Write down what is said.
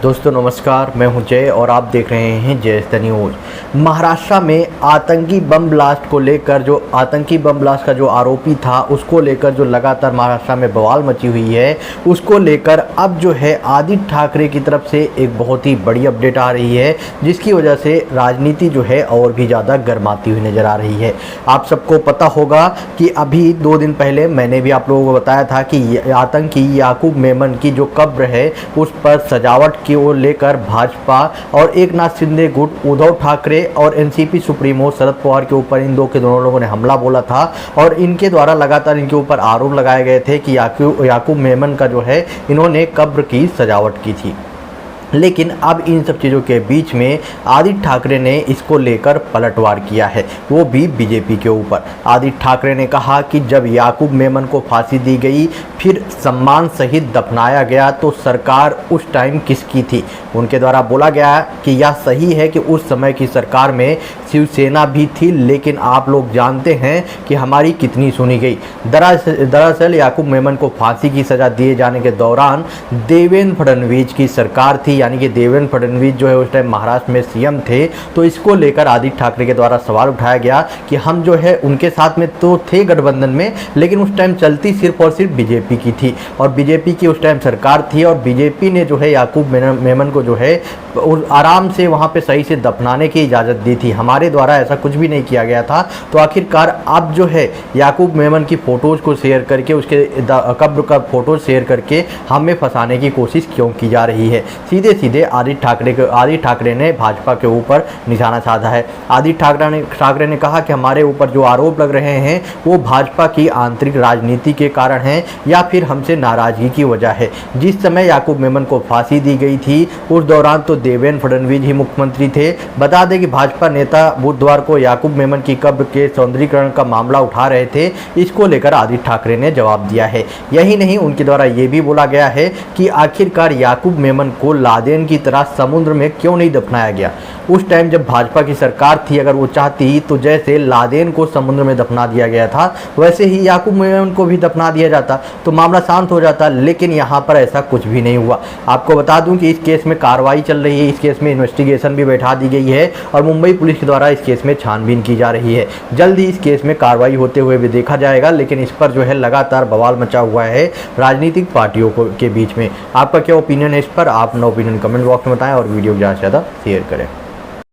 दोस्तों नमस्कार, मैं हूं जय और आप देख रहे हैं जय न्यूज़। महाराष्ट्र में आतंकी बम ब्लास्ट को लेकर जो आतंकी बम ब्लास्ट का जो आरोपी था उसको लेकर जो लगातार महाराष्ट्र में बवाल मची हुई है, उसको लेकर अब जो है आदित्य ठाकरे की तरफ से एक बहुत ही बड़ी अपडेट आ रही है, जिसकी वजह से राजनीति जो है और भी ज़्यादा गर्माती हुई नज़र आ रही है। आप सबको पता होगा कि अभी 2 दिन पहले मैंने भी आप लोगों को बताया था कि आतंकी याकूब मेमन की जो कब्र है उस पर सजावट की ओर लेकर भाजपा और एकनाथ शिंदे गुट, उद्धव ठाकरे और एनसीपी सुप्रीमो शरद पवार के ऊपर इन दोनों लोगों ने हमला बोला था और इनके द्वारा लगातार इनके ऊपर आरोप लगाए गए थे कि याकूब मेमन का जो है इन्होंने कब्र की सजावट की थी। लेकिन अब इन सब चीज़ों के बीच में आदित्य ठाकरे ने इसको लेकर पलटवार किया है, वो भी बीजेपी के ऊपर। आदित्य ठाकरे ने कहा कि जब याकूब मेमन को फांसी दी गई फिर सम्मान सहित दफनाया गया तो सरकार उस टाइम किसकी थी। उनके द्वारा बोला गया कि यह सही है कि उस समय की सरकार में शिवसेना भी थी, लेकिन आप लोग जानते हैं कि हमारी कितनी सुनी गई। दरअसल याकूब मेमन को फांसी की सज़ा दिए जाने के दौरान देवेंद्र फडणवीस की सरकार थी, यानी कि देवेंद्र फडणवीस जो है उस टाइम महाराष्ट्र में सीएम थे। तो इसको लेकर आदित्य ठाकरे के द्वारा सवाल उठाया गया कि हम जो है उनके साथ में तो थे गठबंधन में, लेकिन उस टाइम चलती सिर्फ और सिर्फ बीजेपी की थी और बीजेपी की उस टाइम सरकार थी और बीजेपी ने जो है याकूब मेमन को जो है आराम से वहाँ पे सही से दफनाने की इजाज़त दी थी। हमारे द्वारा ऐसा कुछ भी नहीं किया गया था। तो आखिरकार अब जो है याकूब मेमन की फ़ोटोज़ को शेयर करके, उसके कब्र का फ़ोटो शेयर करके हमें फंसाने की कोशिश क्यों की जा रही है। सीधे आदित्य ठाकरे ने भाजपा के ऊपर निशाना साधा है। आदित्य ठाकरे ने कहा कि हमारे ऊपर जो आरोप लग रहे हैं वो भाजपा की आंतरिक राजनीति के कारण हैं या फिर हमसे नाराज़गी की वजह है। जिस समय याकूब मेमन को फांसी दी गई थी उस दौरान तो देवेंद्र फडणवीस ही मुख्यमंत्री थे। बता दें कि भाजपा नेता बुधवार को याकूब मेमन की कब्र के सौंदर्यीकरण का मामला उठा रहे थे। इसको लेकर आदित्य ठाकरे ने जवाब दिया है। यही नहीं, उनके द्वारा ये भी बोला गया है कि आखिरकार याकूब मेमन को लादेन की तरह समुद्र में क्यों नहीं दफनाया गया। उस टाइम जब भाजपा की सरकार थी, अगर वो चाहती तो जैसे लादेन को समुद्र में दफना दिया गया था वैसे ही याकूब मेमन को भी दफना दिया जाता तो मामला शांत हो जाता, लेकिन यहाँ पर ऐसा कुछ भी नहीं हुआ। आपको बता दूं कि इस केस में कार्रवाई चल रही है, इस केस में इन्वेस्टिगेशन भी बैठा दी गई है और मुंबई पुलिस के द्वारा इस केस में छानबीन की जा रही है। जल्द ही इस केस में कार्रवाई होते हुए भी देखा जाएगा, लेकिन इस पर जो है लगातार बवाल मचा हुआ है राजनीतिक पार्टियों के बीच में। आपका क्या ओपिनियन है इस पर? आप अपना ओपिनियन कमेंट बॉक्स में बताएं और वीडियो ज़्यादा से ज़्यादा शेयर करें।